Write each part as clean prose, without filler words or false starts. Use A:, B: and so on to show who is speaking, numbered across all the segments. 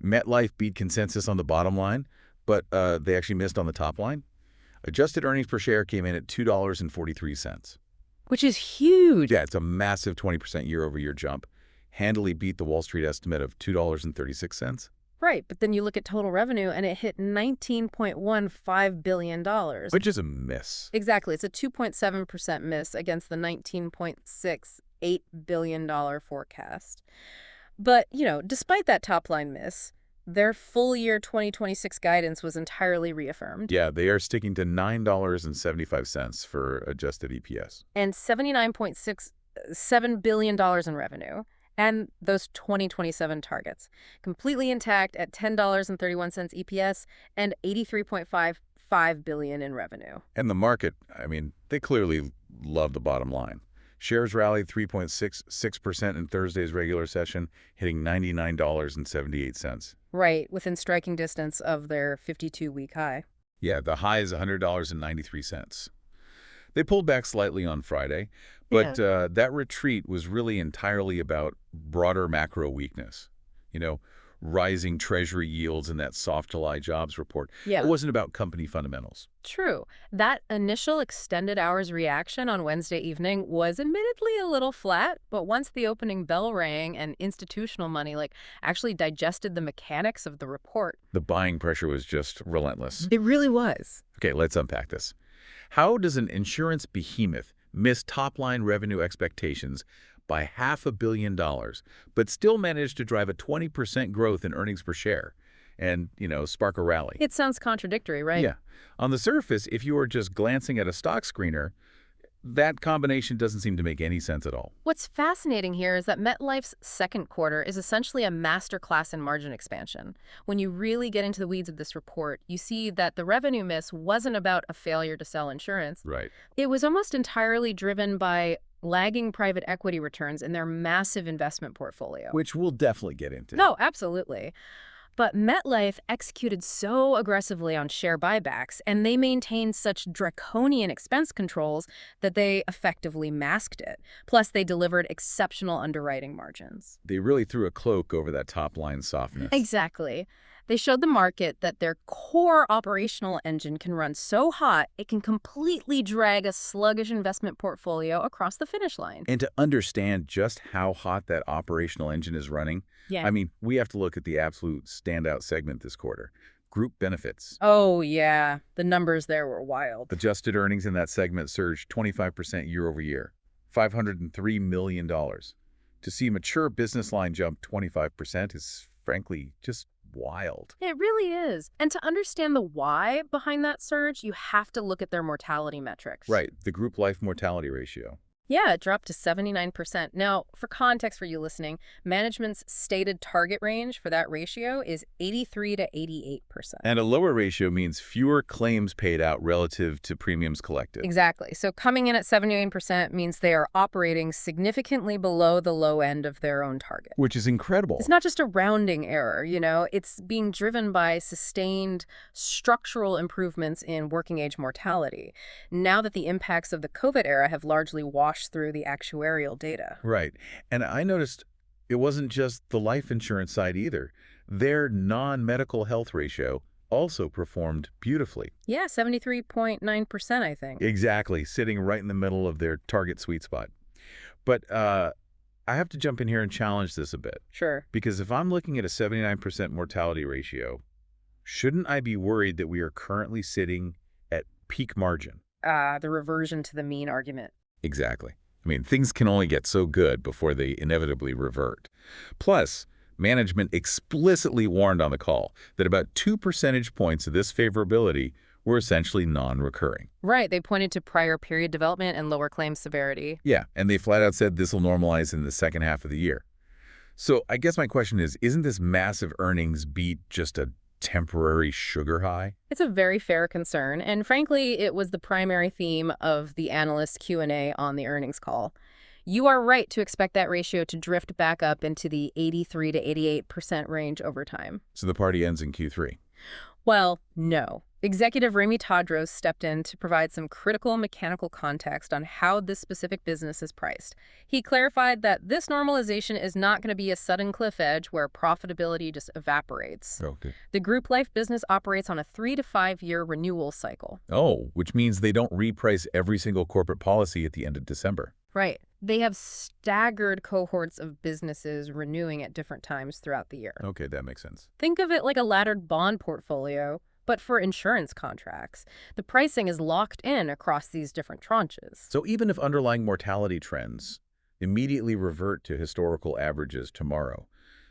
A: MetLife beat consensus on the bottom line, but they actually missed on the top line. Adjusted earnings per share came in at $2.43.
B: Which is huge.
A: Yeah, it's a massive 20% year-over-year jump. Handily beat the Wall Street estimate of $2.36.
B: Right, but then you look at total revenue and it hit $19.15 billion.
A: Which is a miss.
B: Exactly. It's a 2.7% miss against the $19.68 billion forecast. But, despite that top-line miss, their full-year 2026 guidance was entirely reaffirmed.
A: Yeah, they are sticking to $9.75 for adjusted EPS.
B: And $79.67 billion in revenue. And those 2027 targets, completely intact at $10.31 EPS and $83.55 billion in revenue.
A: And the market, they clearly love the bottom line. Shares rallied 3.66% in Thursday's regular session, hitting $99.78.
B: Right, within striking distance of their 52-week high.
A: Yeah, the high is $100.93. They pulled back slightly on Friday, but that retreat was really entirely about broader macro weakness. Rising Treasury yields and that soft July jobs report.
B: Yeah.
A: It wasn't about company fundamentals.
B: True. That initial extended hours reaction on Wednesday evening was admittedly a little flat, but once the opening bell rang and institutional money actually digested the mechanics of the report.
A: The buying pressure was just relentless.
B: It really was.
A: Okay, let's unpack this. How does an insurance behemoth miss top-line revenue expectations by $500 million, but still manage to drive a 20% growth in earnings per share and, spark a rally?
B: It sounds contradictory, right?
A: Yeah. On the surface, if you are just glancing at a stock screener, that combination doesn't seem to make any sense at all.
B: What's fascinating here is that MetLife's second quarter is essentially a masterclass in margin expansion. When you really get into the weeds of this report, you see that the revenue miss wasn't about a failure to sell insurance.
A: Right.
B: It was almost entirely driven by lagging private equity returns in their massive investment portfolio.
A: Which we'll definitely get into.
B: No, absolutely. But MetLife executed so aggressively on share buybacks, and they maintained such draconian expense controls that they effectively masked it. Plus, they delivered exceptional underwriting margins.
A: They really threw a cloak over that top-line softness.
B: Exactly. They showed the market that their core operational engine can run so hot it can completely drag a sluggish investment portfolio across the finish line.
A: And to understand just how hot that operational engine is running, we have to look at the absolute standout segment this quarter, group benefits.
B: Oh, yeah. The numbers there were wild.
A: Adjusted earnings in that segment surged 25% year over year, $503 million. To see mature business line jump 25% is, frankly, just wild.
B: It really is. And to understand the why behind that surge, you have to look at their mortality metrics.
A: Right, the group life mortality ratio.
B: Yeah, it dropped to 79%. Now, for context for you listening, management's stated target range for that ratio is 83 to 88%.
A: And a lower ratio means fewer claims paid out relative to premiums collected.
B: Exactly. So coming in at 79% means they are operating significantly below the low end of their own target.
A: Which is incredible.
B: It's not just a rounding error, it's being driven by sustained structural improvements in working age mortality. Now that the impacts of the COVID era have largely washed through the actuarial data.
A: Right. And I noticed it wasn't just the life insurance side either. Their non-medical health ratio also performed beautifully.
B: Yeah, 73.9%, I think.
A: Exactly, sitting right in the middle of their target sweet spot. But I have to jump in here and challenge this a bit.
B: Sure.
A: Because if I'm looking at a 79% mortality ratio, shouldn't I be worried that we are currently sitting at peak margin?
B: The reversion to the mean argument.
A: Exactly. Things can only get so good before they inevitably revert. Plus, management explicitly warned on the call that about 2 percentage points of this favorability were essentially non-recurring.
B: Right. They pointed to prior period development and lower claim severity.
A: Yeah, and they flat out said this will normalize in the second half of the year. So I guess my question is, isn't this massive earnings beat just a temporary sugar high?
B: It's a very fair concern, and frankly, it was the primary theme of the analyst Q&A on the earnings call. You are right to expect that ratio to drift back up into the 83 to 88% range over time.
A: So the party ends in Q3.
B: Well, no. Executive Remy Tadros stepped in to provide some critical mechanical context on how this specific business is priced. He clarified that this normalization is not going to be a sudden cliff edge where profitability just evaporates.
A: Okay.
B: The group life business operates on a 3 to 5 year renewal cycle.
A: Oh, which means they don't reprice every single corporate policy at the end of December.
B: Right. They have staggered cohorts of businesses renewing at different times throughout the year.
A: Okay, that makes sense.
B: Think of it like a laddered bond portfolio, but for insurance contracts. The pricing is locked in across these different tranches.
A: So even if underlying mortality trends immediately revert to historical averages tomorrow,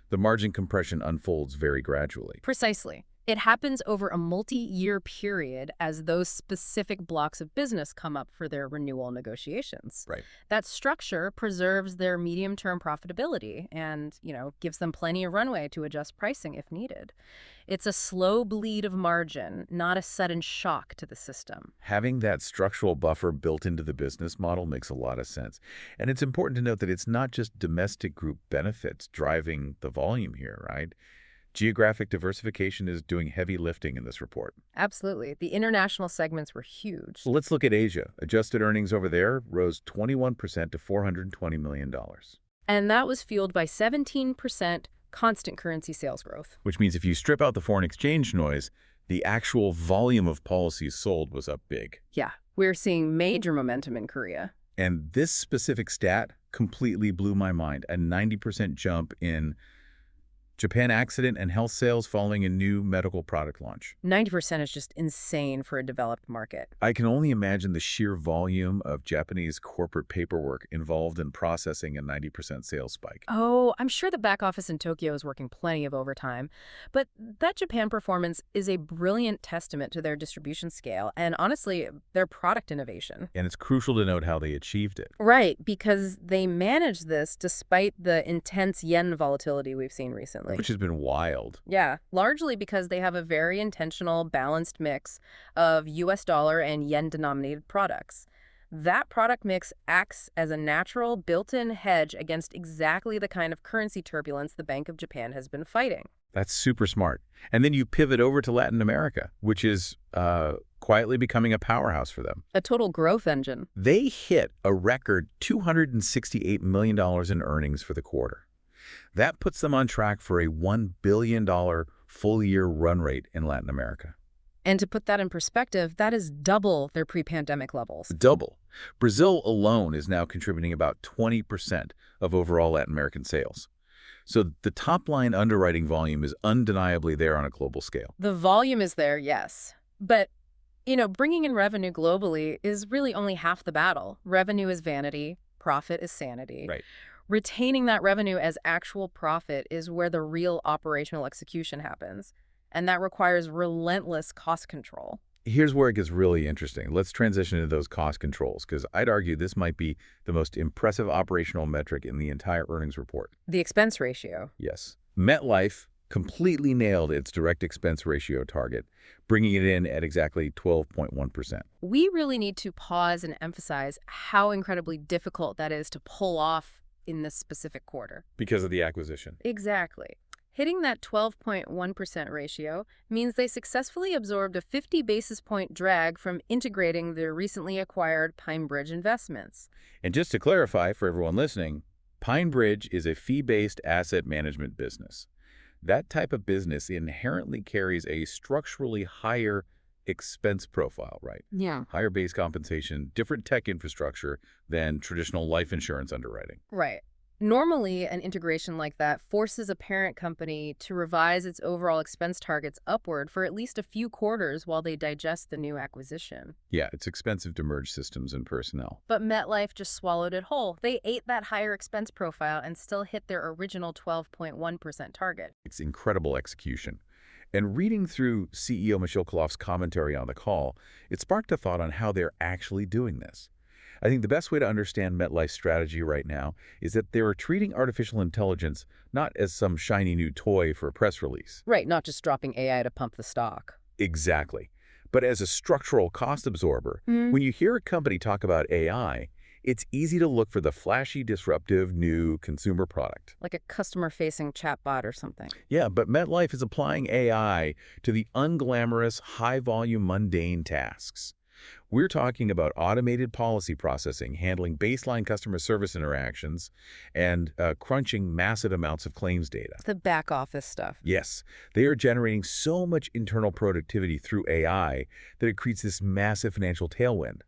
A: the margin compression unfolds very gradually.
B: Precisely. It happens over a multi-year period as those specific blocks of business come up for their renewal negotiations.
A: Right.
B: That structure preserves their medium-term profitability and, gives them plenty of runway to adjust pricing if needed. It's a slow bleed of margin, not a sudden shock to the system.
A: Having that structural buffer built into the business model makes a lot of sense. And it's important to note that it's not just domestic group benefits driving the volume here, right? Geographic diversification is doing heavy lifting in this report.
B: Absolutely. The international segments were huge.
A: Let's look at Asia. Adjusted earnings over there rose 21% to $420 million.
B: And that was fueled by 17% constant currency sales growth.
A: Which means if you strip out the foreign exchange noise, the actual volume of policies sold was up big.
B: Yeah, we're seeing major momentum in Korea.
A: And this specific stat completely blew my mind. A 90% jump in Japan accident and health sales following a new medical product launch.
B: 90% is just insane for a developed market.
A: I can only imagine the sheer volume of Japanese corporate paperwork involved in processing a 90% sales spike.
B: Oh, I'm sure the back office in Tokyo is working plenty of overtime. But that Japan performance is a brilliant testament to their distribution scale and, honestly, their product innovation.
A: And it's crucial to note how they achieved it.
B: Right, because they managed this despite the intense yen volatility we've seen recently.
A: Which has been wild.
B: Yeah, largely because they have a very intentional, balanced mix of US dollar and yen-denominated products. That product mix acts as a natural, built-in hedge against exactly the kind of currency turbulence the Bank of Japan has been fighting.
A: That's super smart. And then you pivot over to Latin America, which is quietly becoming a powerhouse for them.
B: A total growth engine.
A: They hit a record $268 million in earnings for the quarter. That puts them on track for a $1 billion full-year run rate in Latin America.
B: And to put that in perspective, that is double their pre-pandemic levels.
A: Double. Brazil alone is now contributing about 20% of overall Latin American sales. So the top-line underwriting volume is undeniably there on a global scale.
B: The volume is there, yes. But, bringing in revenue globally is really only half the battle. Revenue is vanity, profit is sanity.
A: Right.
B: Retaining that revenue as actual profit is where the real operational execution happens, and that requires relentless cost control.
A: Here's where it gets really interesting. Let's transition to those cost controls, because I'd argue this might be the most impressive operational metric in the entire earnings report.
B: The expense ratio.
A: Yes. MetLife completely nailed its direct expense ratio target, bringing it in at exactly 12.1%.
B: We really need to pause and emphasize how incredibly difficult that is to pull off in this specific quarter.
A: Because of the acquisition.
B: Exactly. Hitting that 12.1% ratio means they successfully absorbed a 50 basis point drag from integrating their recently acquired PineBridge investments.
A: And just to clarify for everyone listening, PineBridge is a fee-based asset management business. That type of business inherently carries a structurally higher expense profile, right?
B: Yeah.
A: Higher base compensation, different tech infrastructure than traditional life insurance underwriting.
B: Right. Normally, an integration like that forces a parent company to revise its overall expense targets upward for at least a few quarters while they digest the new acquisition.
A: Yeah, it's expensive to merge systems and personnel.
B: But MetLife just swallowed it whole. They ate that higher expense profile and still hit their original 12.1% target.
A: It's incredible execution. And reading through CEO Michel Khalaf's commentary on the call, it sparked a thought on how they're actually doing this. I think the best way to understand MetLife's strategy right now is that they're treating artificial intelligence not as some shiny new toy for a press release.
B: Right, not just dropping AI to pump the stock.
A: Exactly. But as a structural cost absorber. When you hear a company talk about AI, It's easy to look for the flashy, disruptive, new consumer product.
B: Like a customer-facing chatbot or something.
A: Yeah, but MetLife is applying AI to the unglamorous, high-volume, mundane tasks. We're talking about automated policy processing, handling baseline customer service interactions, and crunching massive amounts of claims data.
B: The back office stuff.
A: Yes, they are generating so much internal productivity through AI that it creates this massive financial tailwind.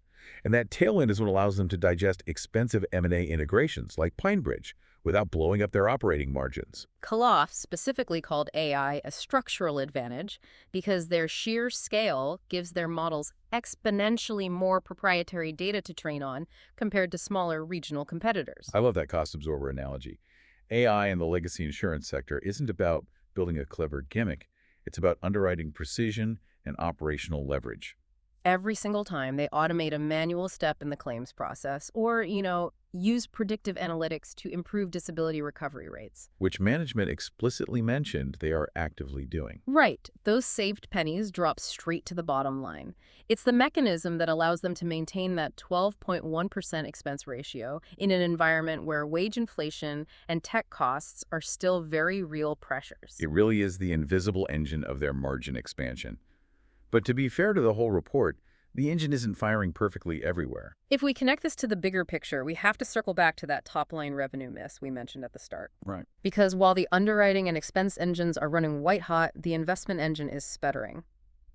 A: And that tailwind is what allows them to digest expensive M&A integrations like PineBridge without blowing up their operating margins.
B: Kalof specifically called AI a structural advantage because their sheer scale gives their models exponentially more proprietary data to train on compared to smaller regional competitors.
A: I love that cost absorber analogy. AI in the legacy insurance sector isn't about building a clever gimmick. It's about underwriting precision and operational leverage.
B: Every single time they automate a manual step in the claims process or, use predictive analytics to improve disability recovery rates.
A: Which management explicitly mentioned they are actively doing.
B: Right. Those saved pennies drop straight to the bottom line. It's the mechanism that allows them to maintain that 12.1% expense ratio in an environment where wage inflation and tech costs are still very real pressures.
A: It really is the invisible engine of their margin expansion. But to be fair to the whole report, the engine isn't firing perfectly everywhere.
B: If we connect this to the bigger picture, we have to circle back to that top-line revenue miss we mentioned at the start.
A: Right.
B: Because while the underwriting and expense engines are running white-hot, the investment engine is sputtering.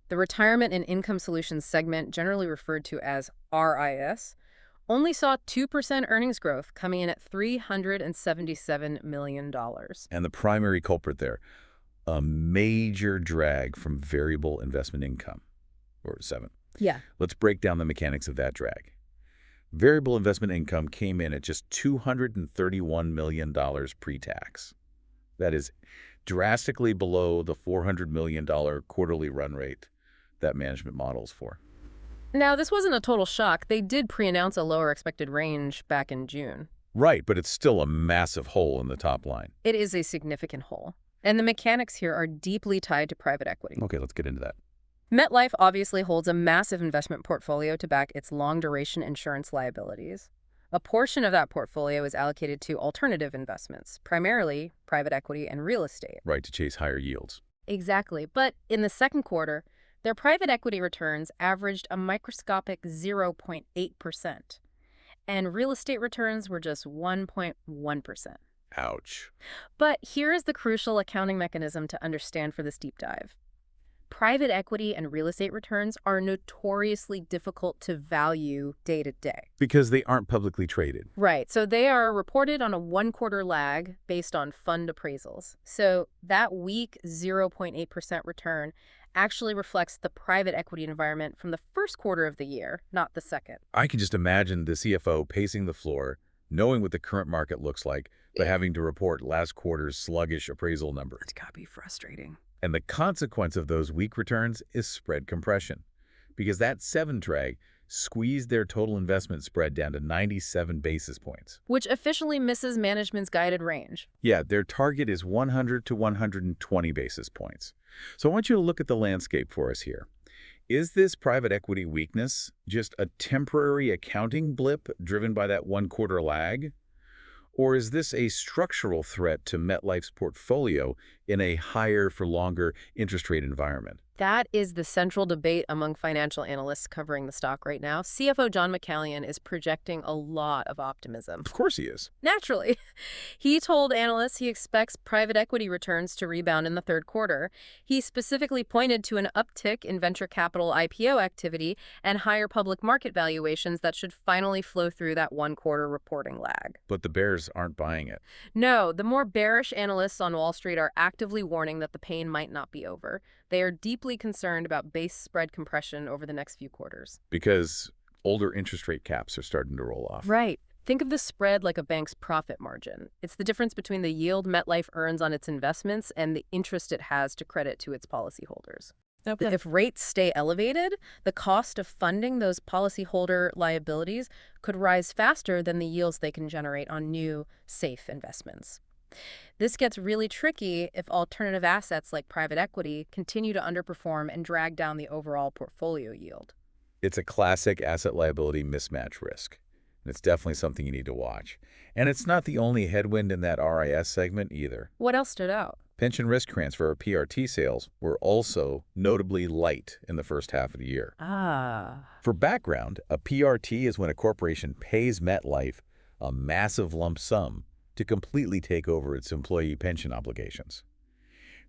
B: The Retirement and Income Solutions segment, generally referred to as RIS, only saw 2% earnings growth, coming in at $377 million.
A: And the primary culprit there, a major drag from variable investment income, or 7.
B: Yeah.
A: Let's break down the mechanics of that drag. Variable investment income came in at just $231 million pre-tax. That is drastically below the $400 million quarterly run rate that management models for.
B: Now, this wasn't a total shock. They did pre-announce a lower expected range back in June.
A: Right, but it's still a massive hole in the top line.
B: It is a significant hole. And the mechanics here are deeply tied to private equity.
A: Okay, let's get into that.
B: MetLife obviously holds a massive investment portfolio to back its long-duration insurance liabilities. A portion of that portfolio is allocated to alternative investments, primarily private equity and real estate.
A: Right, to chase higher yields.
B: Exactly. But in the second quarter, their private equity returns averaged a microscopic 0.8%, and real estate returns were just 1.1%.
A: Ouch.
B: But here is the crucial accounting mechanism to understand for this deep dive. Private equity and real estate returns are notoriously difficult to value day to day.
A: Because they aren't publicly traded.
B: Right. So they are reported on a one-quarter lag based on fund appraisals. So that weak 0.8% return actually reflects the private equity environment from the first quarter of the year, not the second.
A: I can just imagine the CFO pacing the floor, knowing what the current market looks like, but having to report last quarter's sluggish appraisal number.
B: It's gotta be frustrating.
A: And the consequence of those weak returns is spread compression, because that 7 drag squeezed their total investment spread down to 97 basis points.
B: Which officially misses management's guided range.
A: Yeah, their target is 100 to 120 basis points. So I want you to look at the landscape for us here. Is this private equity weakness just a temporary accounting blip driven by that one-quarter lag? Or is this a structural threat to MetLife's portfolio in a higher-for-longer interest rate environment?
B: That is the central debate among financial analysts covering the stock right now. CFO John McCallion is projecting a lot of optimism.
A: Of course he is.
B: Naturally. He told analysts he expects private equity returns to rebound in the third quarter. He specifically pointed to an uptick in venture capital IPO activity and higher public market valuations that should finally flow through that one-quarter reporting lag.
A: But the bears aren't buying it.
B: No, the more bearish analysts on Wall Street are actively warning that the pain might not be over. They are deeply concerned about base spread compression over the next few quarters.
A: Because older interest rate caps are starting to roll off.
B: Right. Think of the spread like a bank's profit margin. It's the difference between the yield MetLife earns on its investments and the interest it has to credit to its policyholders. Okay. If rates stay elevated, the cost of funding those policyholder liabilities could rise faster than the yields they can generate on new, safe investments. This gets really tricky if alternative assets like private equity continue to underperform and drag down the overall portfolio yield.
A: It's a classic asset-liability mismatch risk. It's definitely something you need to watch. And it's not the only headwind in that RIS segment either.
B: What else stood out?
A: Pension risk transfer, or PRT sales, were also notably light in the first half of the year.
B: Ah.
A: For background, a PRT is when a corporation pays MetLife a massive lump sum to completely take over its employee pension obligations.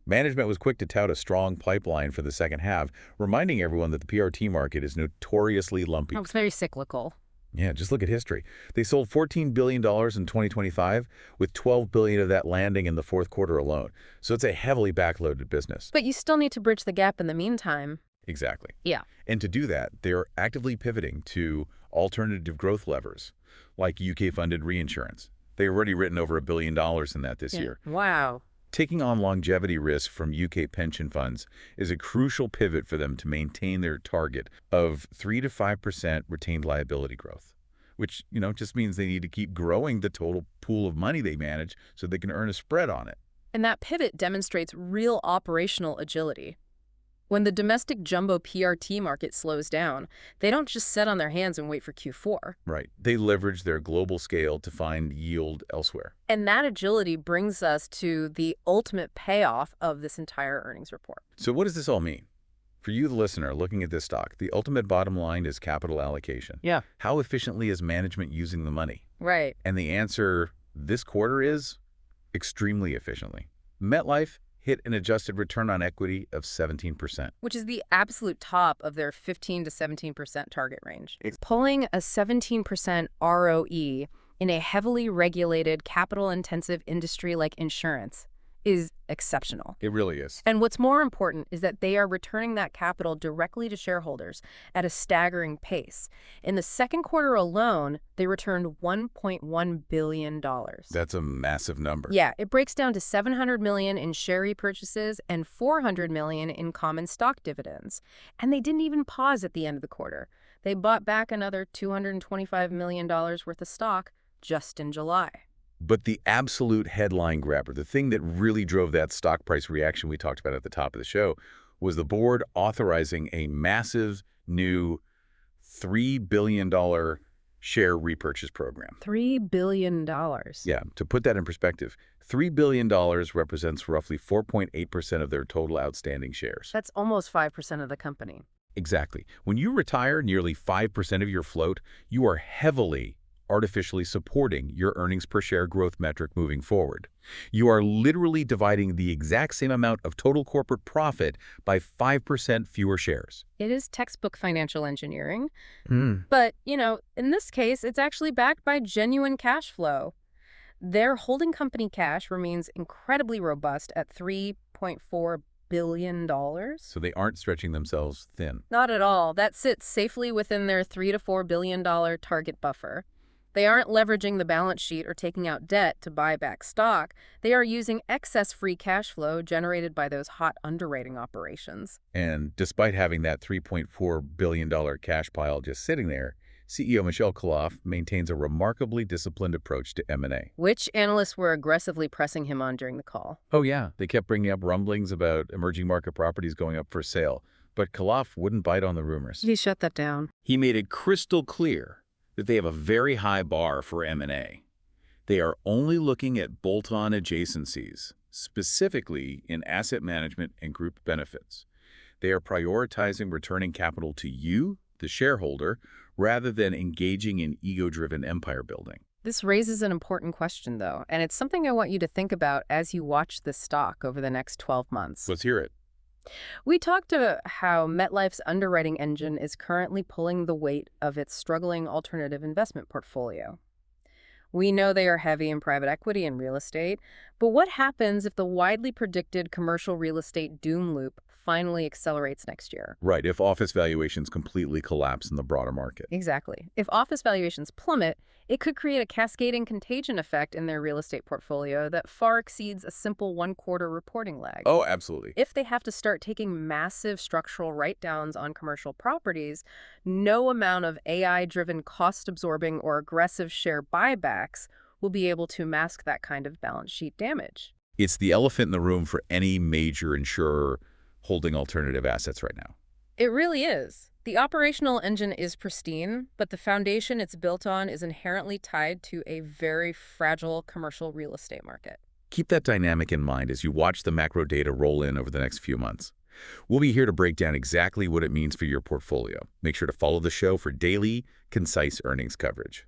A: Management was quick to tout a strong pipeline for the second half, reminding everyone that the PRT market is notoriously lumpy.
B: Oh, it's very cyclical.
A: Yeah, just look at history. They sold $14 billion in 2025, with $12 billion of that landing in the fourth quarter alone. So it's a heavily backloaded business.
B: But you still need to bridge the gap in the meantime.
A: Exactly.
B: Yeah.
A: And to do that, they're actively pivoting to alternative growth levers, like UK-funded reinsurance. They've already written over $1 billion in that this year.
B: Wow.
A: Taking on longevity risk from UK pension funds is a crucial pivot for them to maintain their target of 3 to 5% retained liability growth, which, just means they need to keep growing the total pool of money they manage so they can earn a spread on it.
B: And that pivot demonstrates real operational agility. When the domestic jumbo PRT market slows down, they don't just sit on their hands and wait for Q4.
A: Right. They leverage their global scale to find yield elsewhere.
B: And that agility brings us to the ultimate payoff of this entire earnings report.
A: So what does this all mean? For you, the listener, looking at this stock, the ultimate bottom line is capital allocation.
B: Yeah.
A: How efficiently is management using the money?
B: Right.
A: And the answer this quarter is extremely efficiently. MetLife hit an adjusted return on equity of 17%.
B: Which is the absolute top of their 15 to 17% target range. Pulling a 17% ROE in a heavily regulated, capital-intensive industry like insurance is exceptional.
A: It really is.
B: And what's more important is that they are returning that capital directly to shareholders at a staggering pace. In the second quarter alone, they returned $1.1 billion.
A: That's a massive number.
B: Yeah, it breaks down to $700 million in share repurchases and $400 million in common stock dividends. And they didn't even pause at the end of the quarter. They bought back another $225 million worth of stock just in July.
A: But the absolute headline grabber, the thing that really drove that stock price reaction we talked about at the top of the show, was the board authorizing a massive new $3 billion share repurchase program.
B: $3 billion.
A: Yeah, to put that in perspective, $3 billion represents roughly 4.8% of their total outstanding shares.
B: That's almost 5% of the company.
A: Exactly. When you retire nearly 5% of your float, you are heavily artificially supporting your earnings per share growth metric moving forward. You are literally dividing the exact same amount of total corporate profit by 5% fewer shares.
B: It is textbook financial engineering. But, in this case, it's actually backed by genuine cash flow. Their holding company cash remains incredibly robust at $3.4 billion.
A: So they aren't stretching themselves thin.
B: Not at all. That sits safely within their $3 to $4 billion target buffer. They aren't leveraging the balance sheet or taking out debt to buy back stock. They are using excess free cash flow generated by those hot underwriting operations.
A: And despite having that $3.4 billion cash pile just sitting there, CEO Michel Khalaf maintains a remarkably disciplined approach to M&A.
B: Which analysts were aggressively pressing him on during the call?
A: Oh yeah, they kept bringing up rumblings about emerging market properties going up for sale, but Khalaf wouldn't bite on the rumors.
B: He shut that down.
A: He made it crystal clear that they have a very high bar for M&A. They are only looking at bolt-on adjacencies, specifically in asset management and group benefits. They are prioritizing returning capital to you, the shareholder, rather than engaging in ego-driven empire building.
B: This raises an important question, though, and it's something I want you to think about as you watch this stock over the next 12 months.
A: Let's hear it.
B: We talked about how MetLife's underwriting engine is currently pulling the weight of its struggling alternative investment portfolio. We know they are heavy in private equity and real estate, but what happens if the widely predicted commercial real estate doom loop finally accelerates next year?
A: Right, if office valuations completely collapse in the broader market.
B: Exactly. If office valuations plummet, it could create a cascading contagion effect in their real estate portfolio that far exceeds a simple one-quarter reporting lag.
A: Oh, absolutely.
B: If they have to start taking massive structural write-downs on commercial properties, no amount of AI-driven cost-absorbing or aggressive share buybacks will be able to mask that kind of balance sheet damage.
A: It's the elephant in the room for any major insurer holding alternative assets right now.
B: It really is. The operational engine is pristine, but the foundation it's built on is inherently tied to a very fragile commercial real estate market.
A: Keep that dynamic in mind as you watch the macro data roll in over the next few months. We'll be here to break down exactly what it means for your portfolio. Make sure to follow the show for daily, concise earnings coverage.